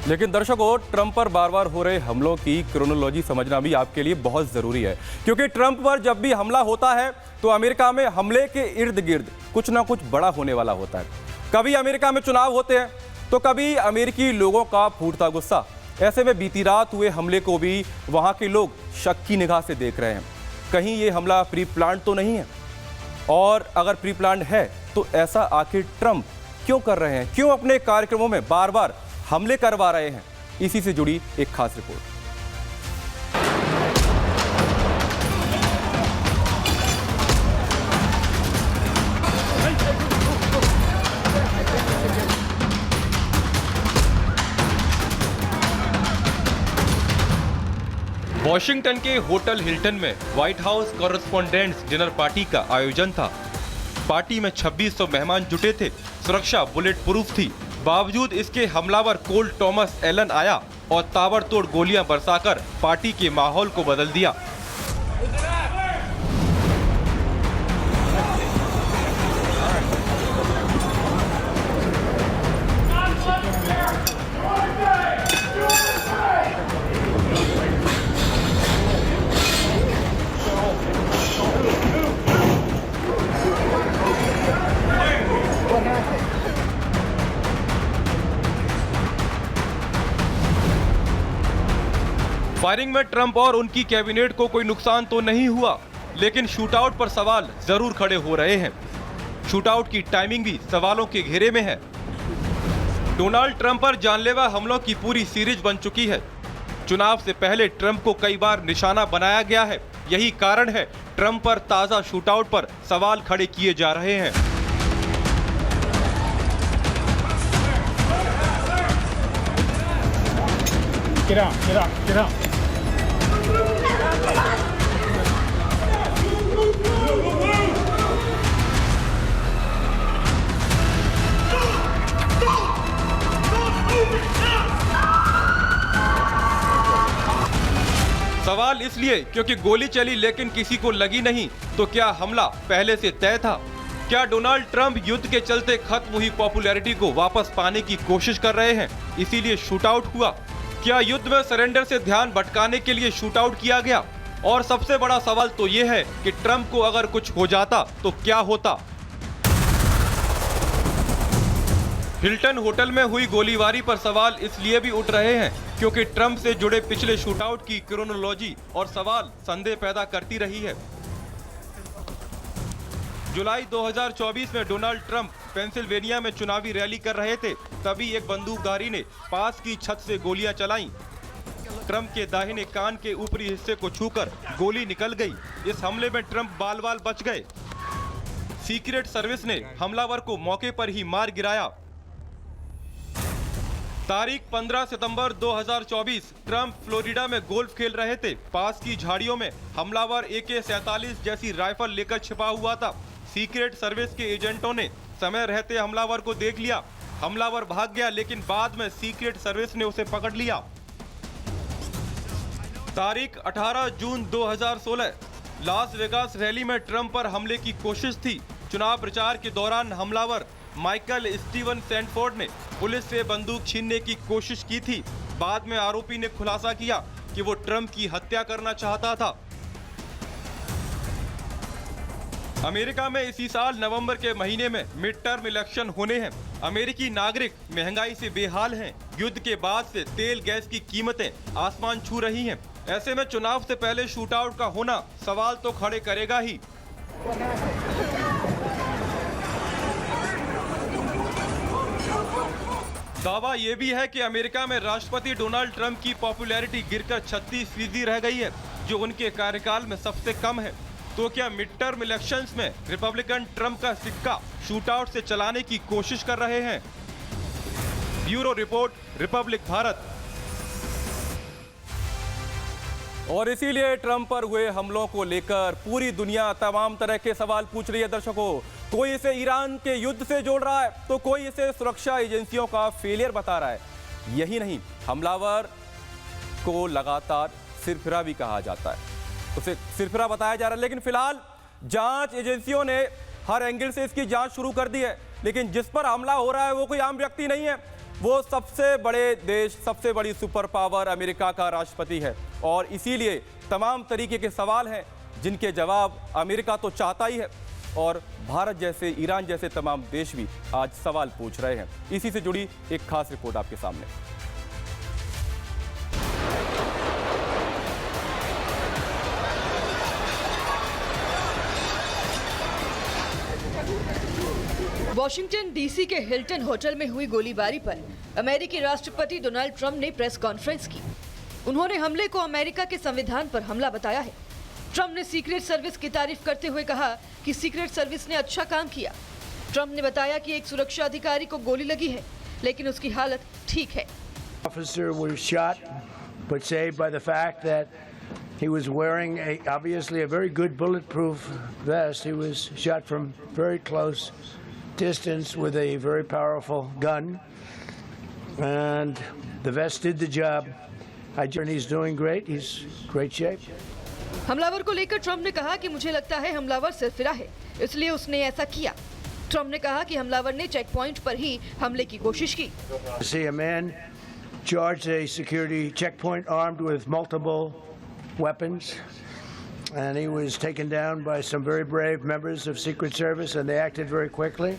लेकिन दर्शकों, ट्रंप पर बार बार हो रहे हमलों की क्रोनोलॉजी समझना भी आपके लिए बहुत ज़रूरी है, क्योंकि ट्रंप पर जब भी हमला होता है तो अमेरिका में हमले के इर्द गिर्द कुछ ना कुछ बड़ा होने वाला होता है। कभी अमेरिका में चुनाव होते हैं तो कभी अमेरिकी लोगों का फूटता गुस्सा। ऐसे में बीती रात हुए हमले को भी वहाँ के लोग शक की निगाह से देख रहे हैं। कहीं ये हमला प्री प्लान तो नहीं है, और अगर प्री प्लान है तो ऐसा आखिर ट्रंप क्यों कर रहे हैं, क्यों अपने कार्यक्रमों में बार बार हमले करवा रहे हैं? इसी से जुड़ी एक खास रिपोर्ट। वॉशिंगटन के होटल हिल्टन में white house correspondents dinner party का आयोजन था। पार्टी में 2600 मेहमान जुटे थे। सुरक्षा बुलेट प्रूफ थी। बावजूद इसके हमलावर कोल टॉमस एलन आया और ताबड़तोड़ गोलियां बरसाकर पार्टी के माहौल को बदल दिया। फायरिंग में ट्रंप और उनकी कैबिनेट को कोई नुकसान तो नहीं हुआ, लेकिन शूटआउट पर सवाल जरूर खड़े हो रहे हैं। शूटआउट की टाइमिंग भी सवालों के घेरे में है। डोनाल्ड ट्रंप पर जानलेवा हमलों की पूरी सीरीज बन चुकी है। चुनाव से पहले ट्रंप को कई बार निशाना बनाया गया है। यही कारण है ट्रंप पर ताजा शूटआउट पर सवाल खड़े किए जा रहे हैं। Get out. सवाल इसलिए क्योंकि गोली चली लेकिन किसी को लगी नहीं, तो क्या हमला पहले से तय था? क्या डोनाल्ड ट्रंप युद्ध के चलते खत्म हुई पॉपुलैरिटी को वापस पाने की कोशिश कर रहे हैं, इसीलिए शूटआउट हुआ? क्या युद्ध में सरेंडर से ध्यान भटकाने के लिए शूटआउट किया गया? और सबसे बड़ा सवाल तो ये है कि ट्रंप को अगर कुछ हो जाता तो क्या होता? हिल्टन होटल में हुई गोलीबारी पर सवाल इसलिए भी उठ रहे हैं क्योंकि ट्रंप से जुड़े पिछले शूटआउट की क्रोनोलॉजी और सवाल संदेह पैदा करती रही है। जुलाई 2024 में डोनाल्ड ट्रंप पेंसिल्वेनिया में चुनावी रैली कर रहे थे, तभी एक बंदूकधारी ने पास की छत से गोलियां चलाईं। ट्रंप के दाहिने कान के ऊपरी हिस्से को छूकर गोली निकल गई। इस हमले में ट्रंप बाल बाल बच गए। सीक्रेट सर्विस ने हमलावर को मौके पर ही मार गिराया। तारीख 15 सितंबर 2024 ट्रंप फ्लोरिडा में गोल्फ खेल रहे थे। पास की झाड़ियों में हमलावर AK-47 जैसी राइफल लेकर छिपा हुआ था। सीक्रेट सर्विस के एजेंटों ने समय रहते हमलावर को देख लिया। हमलावर भाग गया, लेकिन बाद में सीक्रेट सर्विस ने उसे पकड़ लिया। तारीख 18 जून 2016 लास वेगास रैली में ट्रंप पर हमले की कोशिश थी। चुनाव प्रचार के दौरान हमलावर माइकल स्टीवन सैंडफोर्ड ने पुलिस से बंदूक छीनने की कोशिश की थी। बाद में आरोपी ने खुलासा किया कि वो ट्रंप की हत्या करना चाहता था। अमेरिका में इसी साल नवंबर के महीने में मिड टर्म इलेक्शन होने हैं। अमेरिकी नागरिक महंगाई से बेहाल हैं। युद्ध के बाद से तेल गैस की कीमतें आसमान छू रही हैं। ऐसे में चुनाव से पहले शूटआउट का होना सवाल तो खड़े करेगा ही। दावा यह भी है कि अमेरिका में राष्ट्रपति डोनाल्ड ट्रंप की पॉपुलैरिटी गिरकर 36% रह गई है, जो उनके कार्यकाल में सबसे कम है। तो क्या मिड टर्म इलेक्शंस में रिपब्लिकन ट्रंप का सिक्का शूटआउट से चलाने की कोशिश कर रहे हैं? Bureau report, Republic Bharat. और इसीलिए ट्रंप पर हुए हमलों को लेकर पूरी दुनिया तमाम तरह के सवाल पूछ रही है। दर्शकों, कोई इसे ईरान के युद्ध से जोड़ रहा है, तो कोई इसे सुरक्षा एजेंसियों का फेलियर बता रहा है। यही नहीं, हमलावर को लगातार सिरफिरा भी कहा जाता है, उसे सिरफिरा बताया जा रहा है। लेकिन फिलहाल जांच एजेंसियों ने हर एंगल से इसकी जांच शुरू कर दी है। लेकिन जिस पर हमला हो रहा है वो कोई आम व्यक्ति नहीं है, वो सबसे बड़े देश, सबसे बड़ी सुपर पावर अमेरिका का राष्ट्रपति है और इसीलिए तमाम तरीके के सवाल हैं जिनके जवाब अमेरिका तो चाहता ही है और भारत जैसे, ईरान जैसे तमाम देश भी आज सवाल पूछ रहे हैं। इसी से जुड़ी एक खास रिपोर्ट आपके सामने। वॉशिंगटन डीसी के हिल्टन होटल में हुई गोलीबारी पर अमेरिकी राष्ट्रपति डोनाल्ड ट्रंप ने प्रेस कॉन्फ्रेंस की। उन्होंने हमले को अमेरिका के संविधान पर हमला बताया है। ट्रंप ने सीक्रेट सर्विस की तारीफ करते हुए कहा कि सीक्रेट सर्विस ने अच्छा काम किया। ट्रंप ने बताया कि एक सुरक्षा अधिकारी को गोली लगी है, लेकिन उसकी हालत ठीक है। Officer was shot, but saved by the fact that he was wearing obviously a very good bulletproof vest. He was shot from very close distance with a very powerful gun, and the vest did the job. He's doing great. He's great shape. हमलावर को लेकर Trump ने कहा कि मुझे लगता है हमलावर सिरफिरा है, इसलिए उसने ऐसा किया। ट्रंप ने कहा कि हमलावर ने चेक पॉइंट पर ही हमले की कोशिश की। See a man charged a security checkpoint armed with multiple weapons, and he was taken down by some very brave members of Secret Service, and they acted very quickly.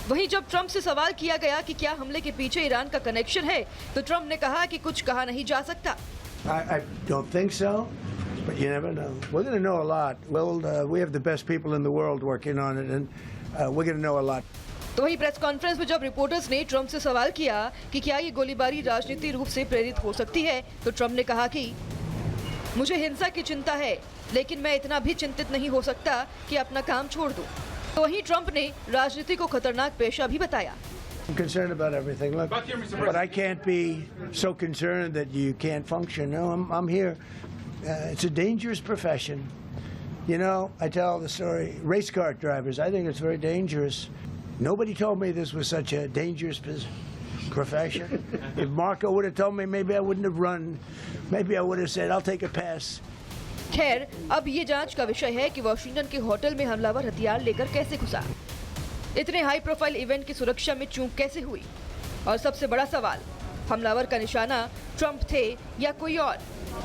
वहीं जब Trump से सवाल किया गया कि क्या हमले के पीछे ईरान का कनेक्शन है, तो ट्रंप ने कहा कि कुछ कहा नहीं जा सकता। I don't think so, but you never know. We're going to know a lot. Well, we have the best people in the world working on it, and we're going to know a lot. तो वहीं press conference में जब reporters ने Trump से सवाल किया कि क्या ये गोलीबारी राजनीतिक रूप से प्रेरित हो सकती है, तो ट्रंप ने कहा कि मुझे हिंसा की चिंता है, लेकिन मैं इतना भी चिंतित नहीं हो सकता कि अपना काम छोड़ दूं। तो वहीं ट्रंप ने राजनीति को खतरनाक पेशा भी बताया। I'm concerned about everything. Look, but I can't be so concerned that you can't function. No, I'm here. It's a dangerous profession. You know, I tell the story. Race car drivers, I think it's very dangerous. Nobody told me this was such a dangerous profession. If Marco would have told me, maybe I wouldn't have run. Maybe I would have said, I'll take a pass. खैर, अब ये जांच का विषय है कि Washington के hotel में हमलावर हथियार लेकर कैसे घुसा, इतने हाई प्रोफाइल इवेंट की सुरक्षा में चूक कैसे हुई, और सबसे बड़ा सवाल, हमलावर का निशाना ट्रंप थे या कोई और।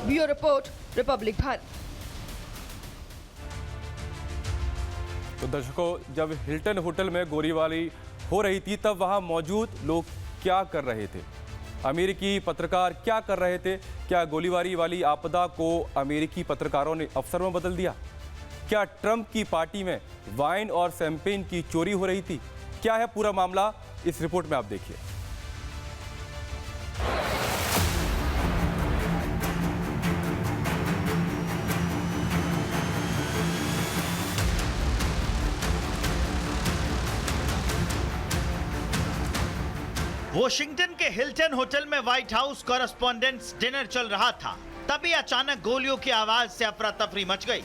Bureau report, Republic Bharat. तो दर्शकों, जब हिल्टन होटल में गोलीबारी हो रही थी तब वहां मौजूद लोग क्या कर रहे थे, अमेरिकी पत्रकार क्या कर रहे थे? क्या गोलीबारी वाली आपदा को अमेरिकी पत्रकारों ने अवसर में बदल दिया? क्या ट्रंप की पार्टी में वाइन और शैंपेन की चोरी हो रही थी? क्या है पूरा मामला, इस रिपोर्ट में आप देखिए। वॉशिंगटन के हिल्टन होटल में व्हाइट हाउस कॉरेस्पॉन्डेंट्स डिनर चल रहा था, तभी अचानक गोलियों की आवाज से अफरा तफरी मच गई।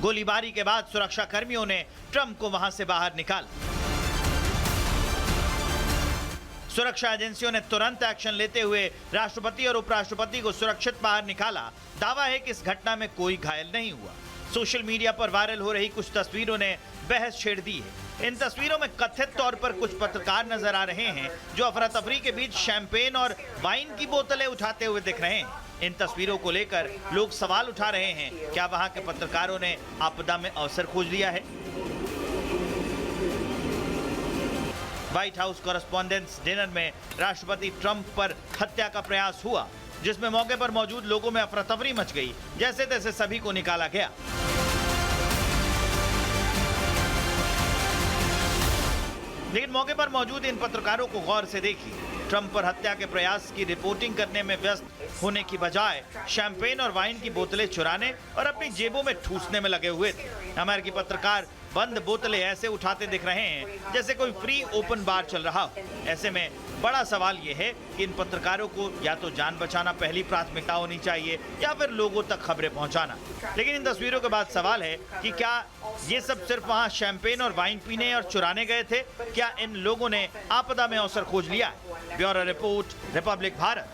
गोलीबारी के बाद सुरक्षा कर्मियों ने ट्रंप को वहां से बाहर निकाला। सुरक्षा एजेंसियों ने तुरंत एक्शन लेते हुए राष्ट्रपति और उपराष्ट्रपति को सुरक्षित बाहर निकाला। दावा है कि इस घटना में कोई घायल नहीं हुआ। सोशल मीडिया पर वायरल हो रही कुछ तस्वीरों ने बहस छेड़ दी है। इन तस्वीरों में कथित तौर पर कुछ पत्रकार नजर आ रहे हैं जो अफरा तफरी के बीच शैंपेन और वाइन की बोतलें उठाते हुए दिख रहे हैं। इन तस्वीरों को लेकर लोग सवाल उठा रहे हैं, क्या वहां के पत्रकारों ने आपदा में अवसर खोज लिया है? व्हाइट हाउस कॉरेस्पॉन्डेंट्स डिनर में राष्ट्रपति ट्रंप पर हत्या का प्रयास हुआ, जिसमें मौके पर मौजूद लोगों में अफरा तफरी मच गई। जैसे तैसे सभी को निकाला गया। लेकिन मौके पर मौजूद इन पत्रकारों को गौर से देखिए। ट्रंप पर हत्या के प्रयास की रिपोर्टिंग करने में व्यस्त होने की बजाय शैंपेन और वाइन की बोतलें चुराने और अपनी जेबों में ठूसने में लगे हुए थे। अमेरिकी पत्रकार बंद बोतलें ऐसे उठाते दिख रहे हैं जैसे कोई फ्री ओपन बार चल रहा हो। ऐसे में बड़ा सवाल यह है कि इन पत्रकारों को या तो जान बचाना पहली प्राथमिकता होनी चाहिए या फिर लोगों तक खबरें पहुंचाना। लेकिन इन तस्वीरों के बाद सवाल है कि क्या ये सब सिर्फ वहां शैंपेन और वाइन पीने और चुराने गए थे? क्या इन लोगों ने आपदा में अवसर खोज लिया? Bureau report, Republic Bharat.